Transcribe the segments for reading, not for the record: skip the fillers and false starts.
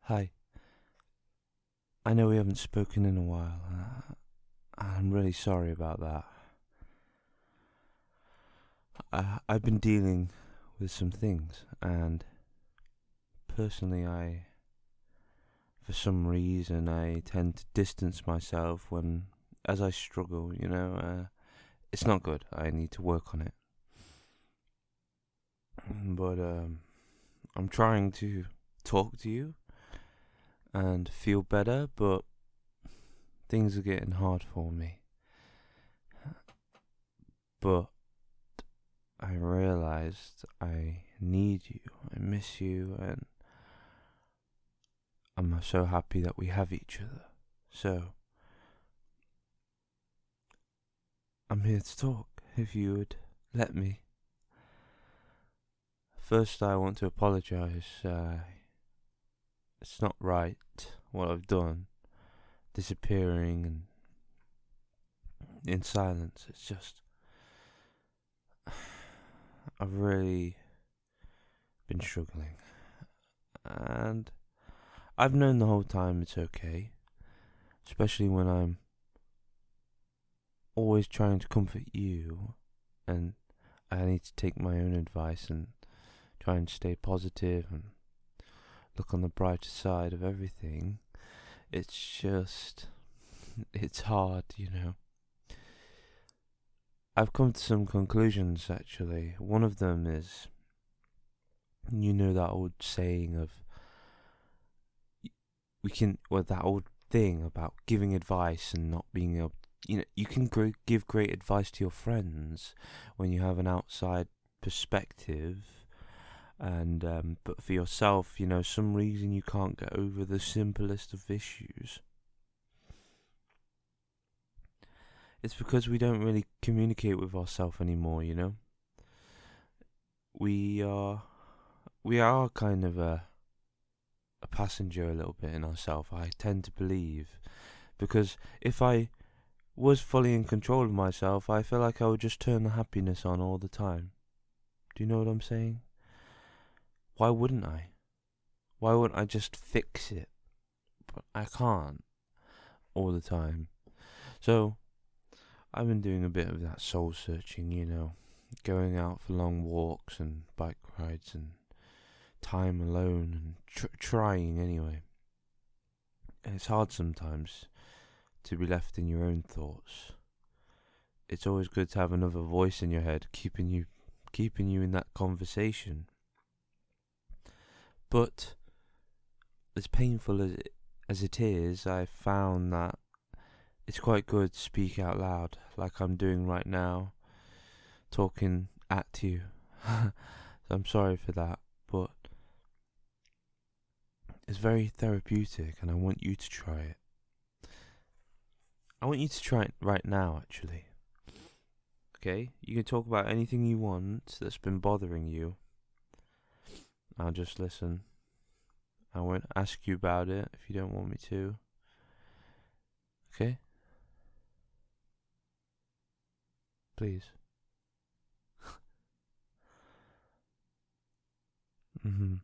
Hi. I know we haven't spoken in a while. I'm really sorry about that. I've been dealing with some things, and personally, for some reason, I tend to distance myself as I struggle. It's not good. I need to work on it. But I'm trying to talk to you and feel better, but things are getting hard for me. But I realized I need you, I miss you, and I'm so happy that we have each other. So, I'm here to talk, if you would let me. First, I want to apologize. It's not right what I've done, disappearing and in silence. It's just, I've really been struggling. And I've known the whole time it's okay, especially when I'm always trying to comfort you, and I need to take my own advice and try and stay positive and look on the brighter side of everything. It's hard. I've come to some conclusions, actually. One of them is, that old saying of, that old thing about giving advice and not being able, you can give great advice to your friends when you have an outside perspective, and but for yourself, some reason you can't get over the simplest of issues. It's because we don't really communicate with ourselves anymore. We are kind of a passenger a little bit in ourselves, I tend to believe, because if I was fully in control of myself, I feel like I would just turn the happiness on all the time. Do you know what I'm saying? Why wouldn't I? Why wouldn't I just fix it? But I can't all the time. So, I've been doing a bit of that soul searching, going out for long walks and bike rides and time alone and trying anyway. And it's hard sometimes to be left in your own thoughts. It's always good to have another voice in your head keeping you in that conversation. But as painful as it is, I found that it's quite good to speak out loud, like I'm doing right now, talking at you. So I'm sorry for that, but it's very therapeutic, and I want you to try it. I want you to try it right now, actually. Okay? You can talk about anything you want that's been bothering you. I'll just listen. I won't ask you about it if you don't want me to. Okay? Please. Mm-hmm.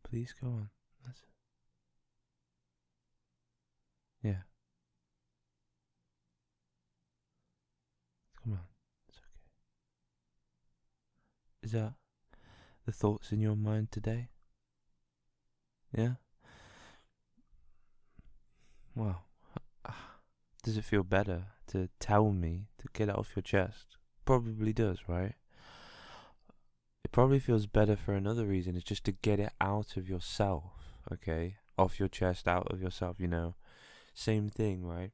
Please go on. Yeah. Come on. It's okay. Is that the thoughts in your mind today? Yeah? Well, does it feel better to tell me to get it off your chest? Probably does, right? It probably feels better for another reason. It's just to get it out of yourself, okay? Off your chest, out of yourself, Same thing, right?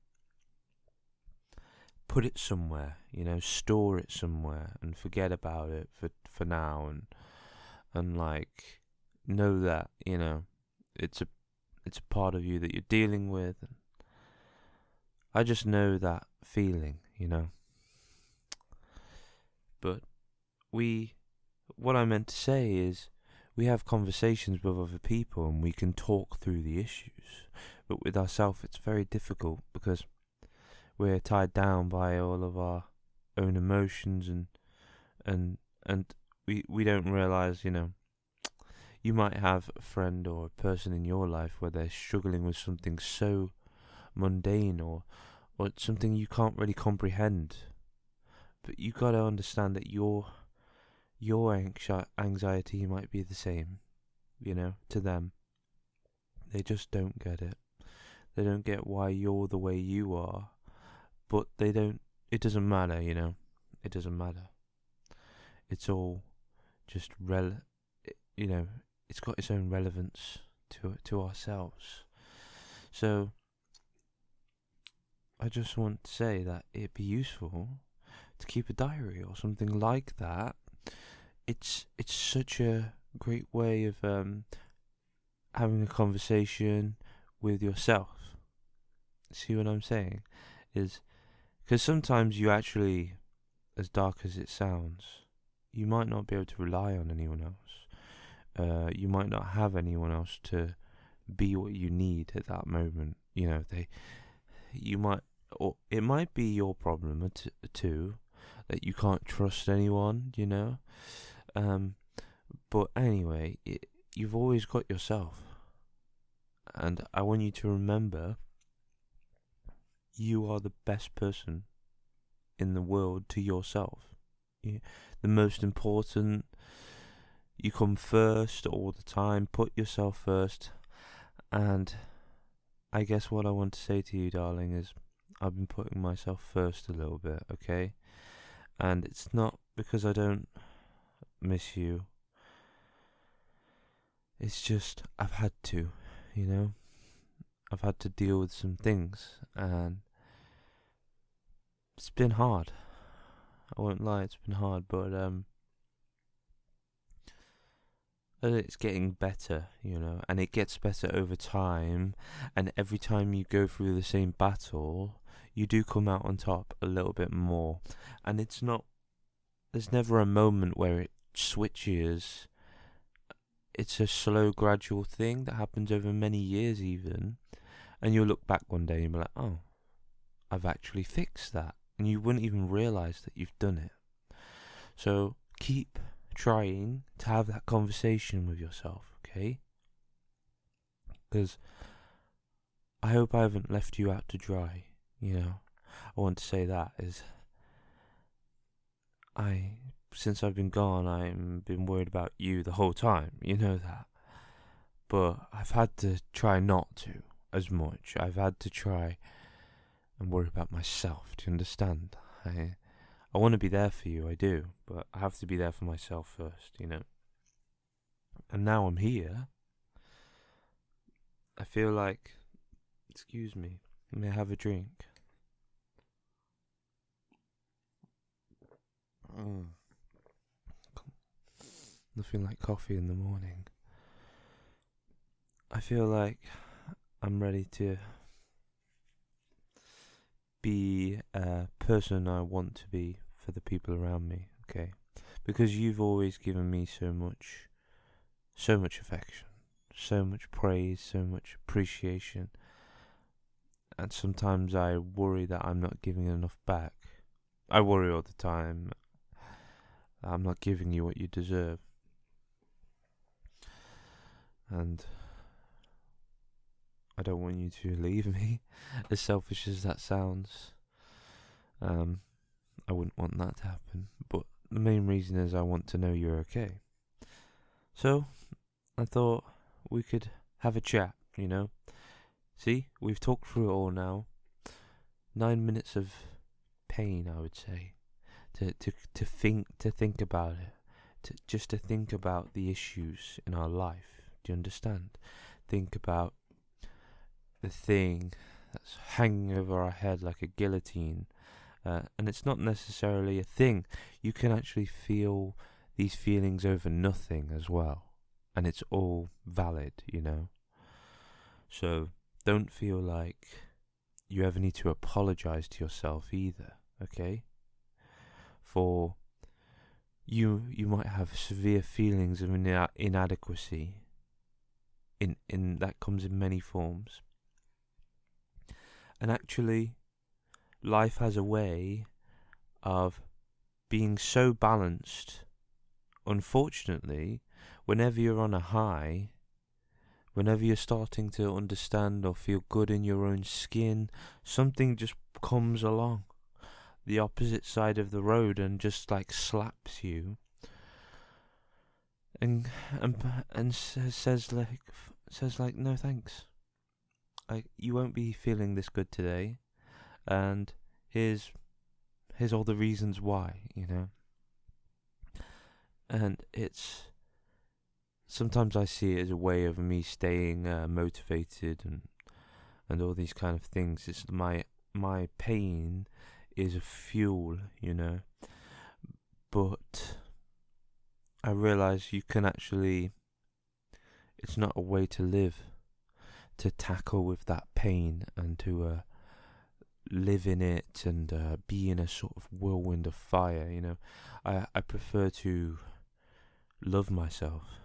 Put it somewhere, store it somewhere and forget about it for now, and like know that, it's a part of you that you're dealing with. And I just know that feeling, But what I meant to say is, we have conversations with other people and we can talk through the issues. But with ourselves, it's very difficult because we're tied down by all of our own emotions, and we don't realize, you might have a friend or a person in your life where they're struggling with something so mundane, or it's something you can't really comprehend. But you gotta understand that your anxiety might be the same, to them. They just don't get it. They don't get why you're the way you are. But it doesn't matter, It doesn't matter. It's all just it's got its own relevance to ourselves. So I just want to say that it'd be useful to keep a diary or something like that. It's such a great way of having a conversation with yourself. See what I'm saying? Is because sometimes you actually, as dark as it sounds, you might not be able to rely on anyone else. You might not have anyone else to be what you need at that moment. You might, or it might be your problem too, that you can't trust anyone. But anyway, you've always got yourself, and I want you to remember, you are the best person in the world to yourself. The most important. You come first all the time. Put yourself first. And I guess what I want to say to you, darling, is I've been putting myself first a little bit, okay? And it's not because I don't miss you. It's just I've had to, I've had to deal with some things, and it's been hard. I won't lie, it's been hard, but it's getting better, and it gets better over time, and every time you go through the same battle, you do come out on top a little bit more. And there's never a moment where it switches. It's a slow, gradual thing that happens over many years even, and you'll look back one day and be like, oh, I've actually fixed that, and you wouldn't even realise that you've done it. So keep trying to have that conversation with yourself, okay? Because I hope I haven't left you out to dry. I want to say that is, since I've been gone, I've been worried about you the whole time. You know that. But I've had to try not to as much. I've had to try and worry about myself. Do you understand? I want to be there for you, I do, but I have to be there for myself first, And now I'm here. I feel like, excuse me, may I have a drink? Nothing like coffee in the morning. I feel like I'm ready to be a person I want to be for the people around me, okay? Because you've always given me so much affection, so much praise, so much appreciation, and sometimes I worry that I'm not giving enough back. I worry all the time I'm not giving you what you deserve. And I don't want you to leave me, as selfish as that sounds. I wouldn't want that to happen, but the main reason is I want to know you're okay. So, I thought we could have a chat, See, we've talked through it all now. 9 minutes of pain, I would say, to think about it, to think about the issues in our life. Do you understand? Think about the thing that's hanging over our head like a guillotine, and it's not necessarily a thing. You can actually feel these feelings over nothing as well, and it's all valid, So don't feel like you ever need to apologize to yourself either, okay? For you might have severe feelings of inadequacy. In that comes in many forms. And actually, life has a way of being so balanced unfortunately, whenever you're on a high, whenever you're starting to understand or feel good in your own skin, something just comes along the opposite side of the road and just like slaps you and says like no thanks, like you won't be feeling this good today, and here's all the reasons why, and it's sometimes I see it as a way of me staying motivated and all these kind of things. It's my pain is a fuel, but I realize you can actually, it's not a way to live, to tackle with that pain and to live in it and be in a sort of whirlwind of fire, I prefer to love myself.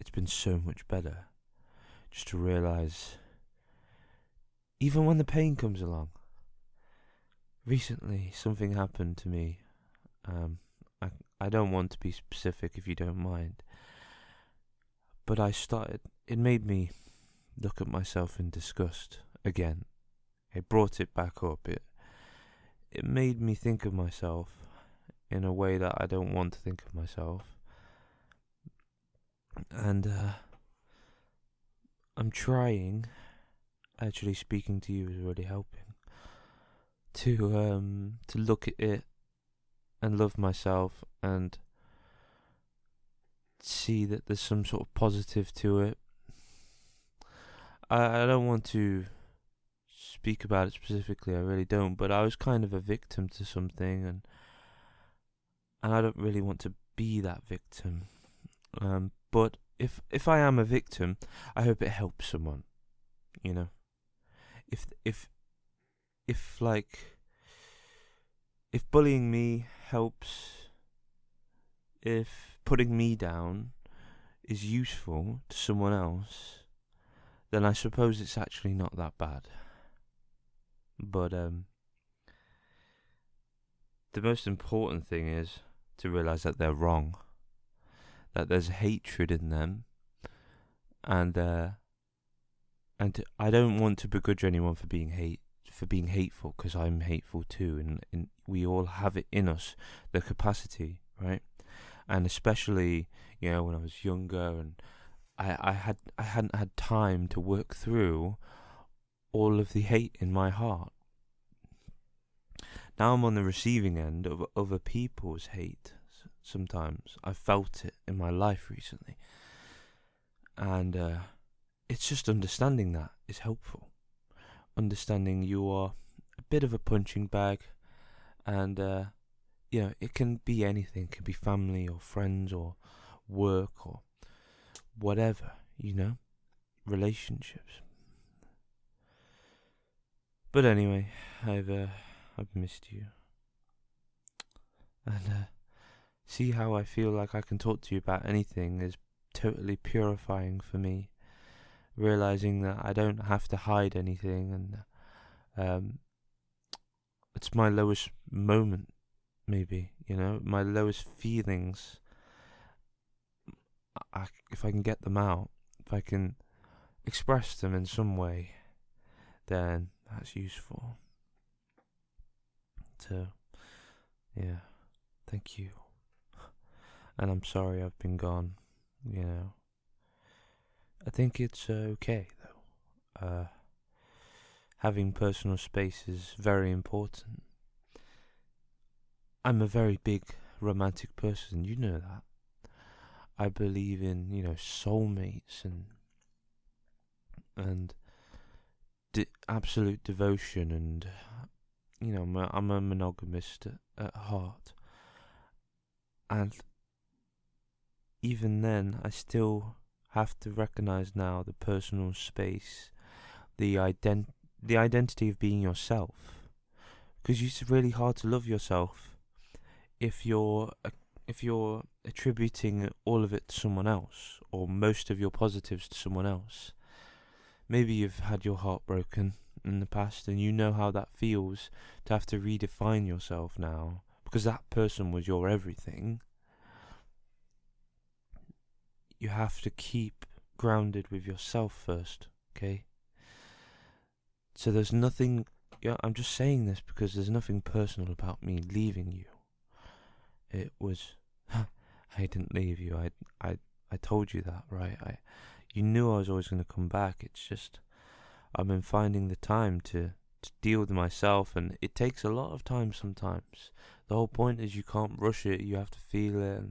It's been so much better just to realize, even when the pain comes along. Recently, something happened to me. I don't want to be specific if you don't mind, but it made me look at myself in disgust again. It brought it back up. It made me think of myself in a way that I don't want to think of myself. And I'm trying, actually speaking to you is really helping, to look at it and love myself and see that there's some sort of positive to it. I don't want to speak about it specifically, I really don't, but I was kind of a victim to something, and I don't really want to be that victim. But if I am a victim, I hope it helps someone, If bullying me helps, if putting me down is useful to someone else, then I suppose it's actually not that bad. But the most important thing is to realize that they're wrong, that there's hatred in them, and I don't want to begrudge anyone for being hateful, because I'm hateful too, and we all have it in us, the capacity, right? And especially, when I was younger, and I hadn't had time to work through all of the hate in my heart. Now I'm on the receiving end of other people's hate. Sometimes I've felt it in my life recently, and it's just understanding that is helpful. Understanding you are a bit of a punching bag, and it can be anything. It can be family or friends or work or whatever, relationships. But anyway, I've missed you, and see how I feel like I can talk to you about anything is totally purifying for me. Realizing that I don't have to hide anything, and it's my lowest moment, maybe, my lowest feelings. If I can get them out, if I can express them in some way, then that's useful. So, yeah, thank you. And I'm sorry I've been gone, I think it's okay, though. Having personal space is very important. I'm a very big romantic person, you know that. I believe in, soulmates and absolute devotion, and, I'm a monogamist at heart. And even then, I still have to recognize now the personal space, the identity of being yourself, because it's really hard to love yourself if you're attributing all of it to someone else, or most of your positives to someone else. Maybe you've had your heart broken in the past, and you know how that feels to have to redefine yourself now, because that person was your everything. you have to keep grounded with yourself first, okay? So there's nothing, I'm just saying this because there's nothing personal about me leaving you. It was, I didn't leave you, I told you that, right? You knew I was always going to come back. It's just, I've been finding the time to deal with myself, and it takes a lot of time sometimes. The whole point is you can't rush it, you have to feel it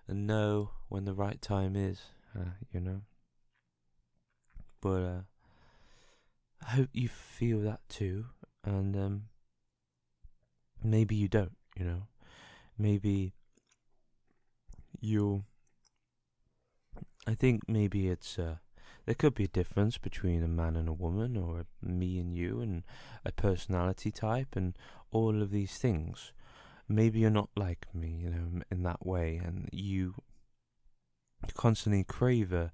and know when the right time is, But I hope you feel that too, and maybe you don't, Maybe I think maybe it's, there could be a difference between a man and a woman, or me and you, and a personality type, and all of these things. Maybe you're not like me, in that way, and you constantly crave a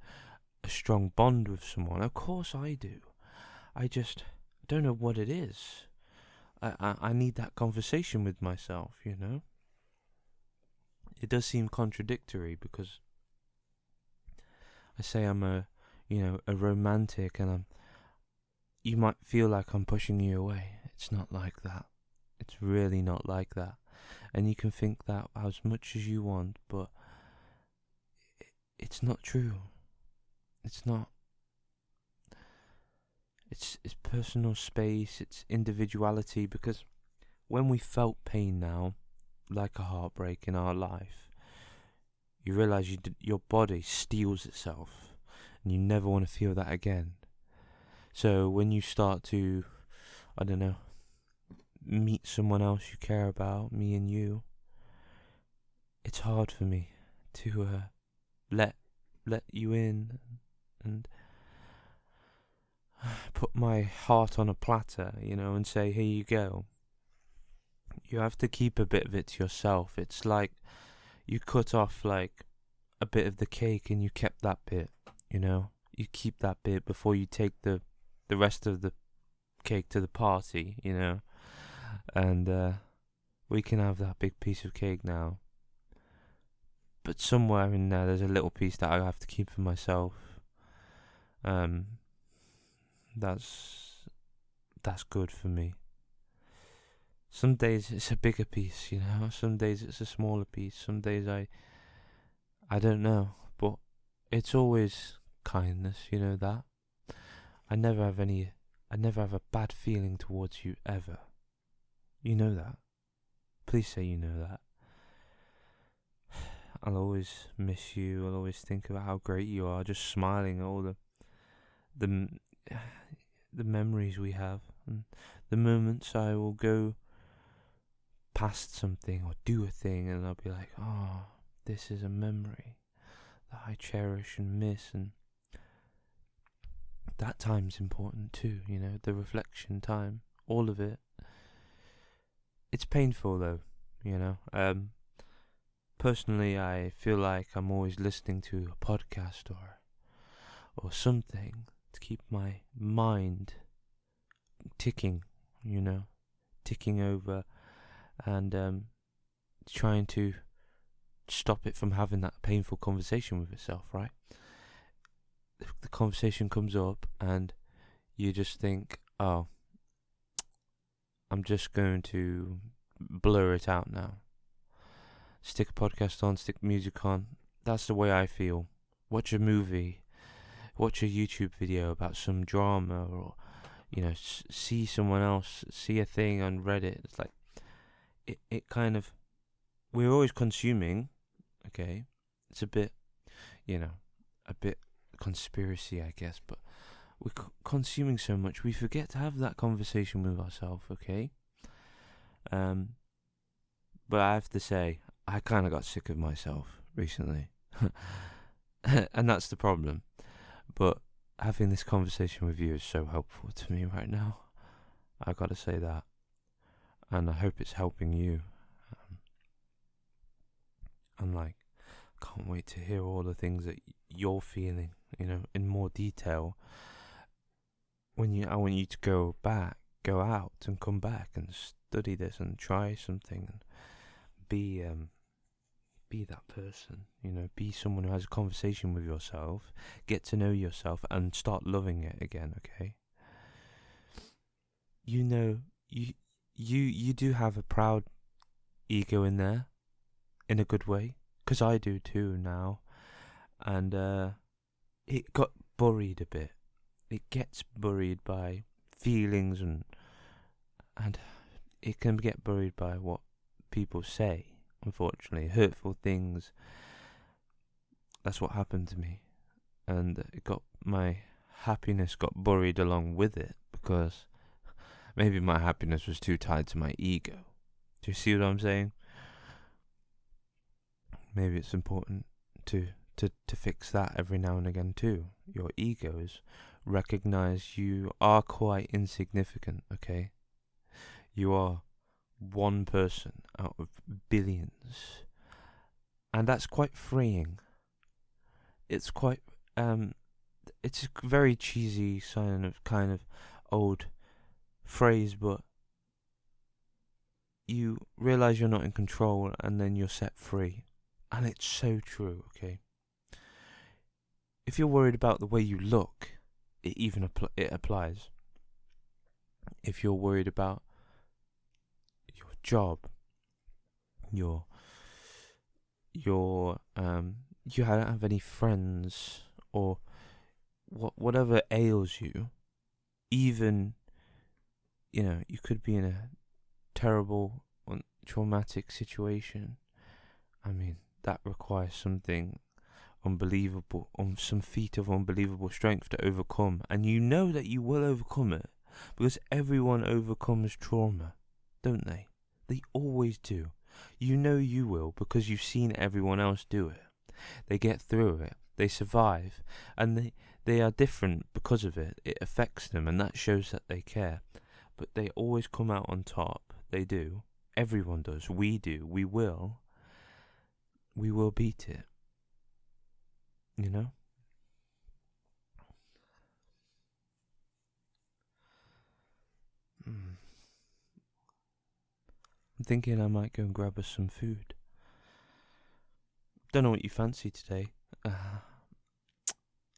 strong bond with someone. Of course I do. I just don't know what it is. I need that conversation with myself, It does seem contradictory because I say I'm a romantic, and you might feel like I'm pushing you away. It's not like that. It's really not like that. And you can think that as much as you want, but it's not true. It's not. It's personal space, it's individuality, because when we felt pain now, like a heartbreak in our life, you realise your body steels itself, and you never want to feel that again. So when you start to, meet someone else you care about, me and you, it's hard for me to let you in and put my heart on a platter, and say, here you go. You have to keep a bit of it to yourself. It's like you cut off like a bit of the cake and you kept that bit, You keep that bit before you take the rest of the cake to the party, And we can have that big piece of cake now. But somewhere in there's a little piece that I have to keep for myself. That's good for me. Some days it's a bigger piece, Some days it's a smaller piece. Some days I don't know, but it's always kindness, that. I never have a bad feeling towards you ever. You know that. Please say you know that. I'll always miss you. I'll always think about how great you are, just smiling at all the memories we have, and the moments I will go past something or do a thing and I'll be like, oh, this is a memory that I cherish and miss, and that time's important too, the reflection time, all of it. It's painful though, personally I feel like I'm always listening to a podcast or something to keep my mind ticking, ticking over, and trying to stop it from having that painful conversation with itself, right? The conversation comes up and you just think, oh, I'm just going to blur it out now. Stick a podcast on, stick music on. That's the way I feel. Watch a movie, watch a YouTube video about some drama, or see someone else, see a thing on Reddit. It's like it kind of, we're always consuming, okay? It's a bit, a bit conspiracy, I guess, but we're consuming so much, we forget to have that conversation with ourselves, okay? But I have to say, I kind of got sick of myself recently. And that's the problem. But having this conversation with you is so helpful to me right now. I gotta say that. And I hope it's helping you. I'm like, can't wait to hear all the things that you're feeling, in more detail. I want you to go out and come back and study this and try something and be be that person, be someone who has a conversation with yourself, get to know yourself, and start loving it again, okay? You do have a proud ego in there, in a good way, because I do too now, and it got buried a bit. It gets buried by feelings, and it can get buried by what people say, unfortunately, hurtful things. That's what happened to me, and my happiness got buried along with it, because maybe my happiness was too tied to my ego. Do you see what I'm saying? Maybe it's important to fix that every now and again too. Your egos recognize you are quite insignificant, okay? You are one person out of billions, and that's quite freeing. It's quite it's a very cheesy kind of old phrase, but you realize you're not in control, and then you're set free, and it's so true, okay? If you're worried about the way you look, it applies. If you're worried about your job, you don't have any friends, or whatever ails you, even, you could be in a terrible, traumatic situation. I mean, that requires something unbelievable, some feat of unbelievable strength to overcome, and you know that you will overcome it, because everyone overcomes trauma, don't they? They always do. You know you will, because you've seen everyone else do it. They get through it, they survive, and they are different because of it. It affects them, and that shows that they care, but they always come out on top. They do. Everyone does. We do. We will beat it. I'm thinking I might go and grab us some food. Don't know what you fancy today.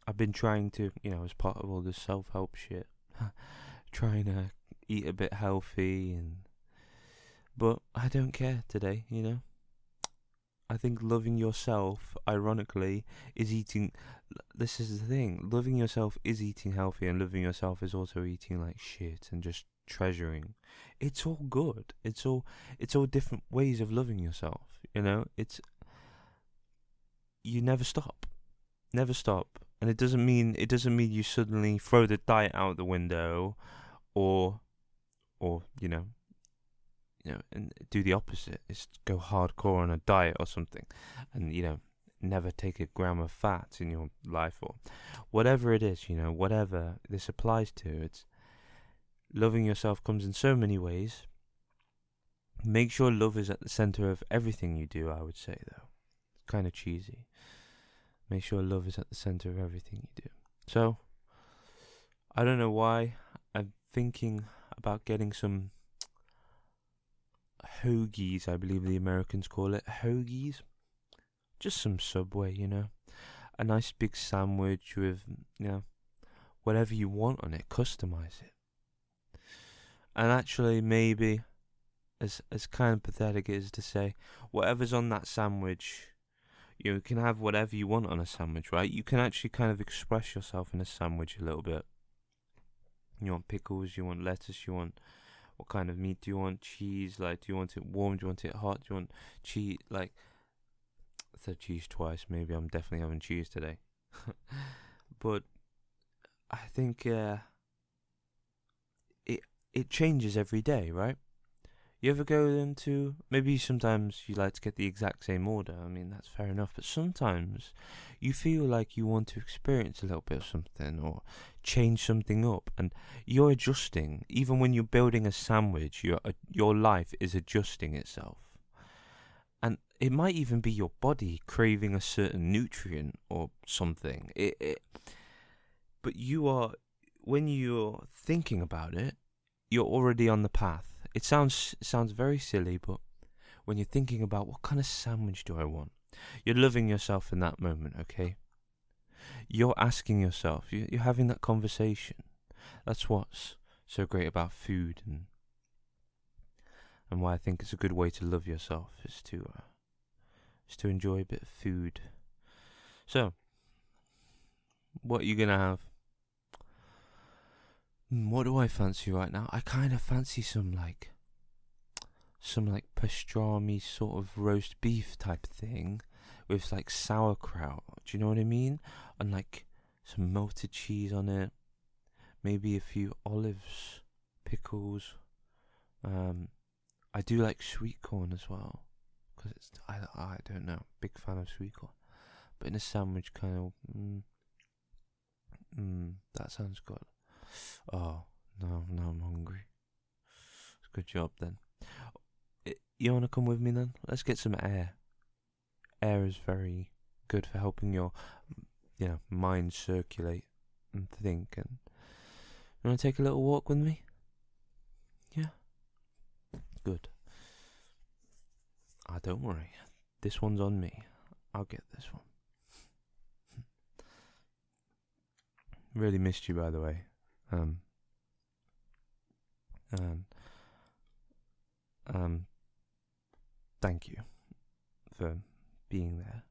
I've been trying to, as part of all this self-help shit, trying to eat a bit healthy, but I don't care today, I think loving yourself, ironically, is eating. This is the thing. Loving yourself is eating healthy, and loving yourself is also eating like shit and just treasuring. It's all good. It's all different ways of loving yourself. You never stop, and it doesn't mean you suddenly throw the diet out the window, or and do the opposite. Is go hardcore on a diet or something, and never take a gram of fat in your life, or whatever it is. Whatever this applies to. It's loving yourself comes in so many ways. Make sure love is at the center of everything you do. I would say, though, it's kind of cheesy. Make sure love is at the center of everything you do. So, I don't know why I'm thinking about getting some hoagies, I believe the Americans call it, hoagies. Just some Subway, a nice big sandwich with, whatever you want on it, customize it. And actually, maybe, as kind of pathetic it is to say, whatever's on that sandwich, you can have whatever you want on a sandwich, right? You can actually kind of express yourself in a sandwich a little bit. You want pickles, you want lettuce, you want... What kind of meat do you want? Cheese, do you want it warm? Do you want it hot? Do you want cheese, I said cheese twice. Maybe I'm definitely having cheese today. But I think it changes every day, right? You ever go into... Maybe sometimes you like to get the exact same order. I mean, that's fair enough. But sometimes you feel like you want to experience a little bit of something, or change something up, and you're adjusting. Even when you're building a sandwich, your life is adjusting itself. And it might even be your body craving a certain nutrient or something. But when you're thinking about it, you're already on the path. It sounds very silly, but when you're thinking about what kind of sandwich do I want, You're loving yourself in that moment, okay? You're asking yourself, you're having that conversation. That's what's so great about food, and why I think it's a good way to love yourself is to enjoy a bit of food. So, what are you gonna have? What do I fancy right now? I kind of fancy some pastrami sort of roast beef type thing with like sauerkraut. Do you know what I mean? And like some melted cheese on it. Maybe a few olives, pickles. I do like sweet corn as well, because it's I don't know, big fan of sweet corn. But in a sandwich, kind of. That sounds good. Oh no, now I'm hungry. Good job then. You wanna come with me then? Let's get some air. Air is very good for helping your, mind circulate and think. And you wanna take a little walk with me? Yeah. Good. Don't worry. This one's on me. I'll get this one. Really missed you, by the way. Thank you for being there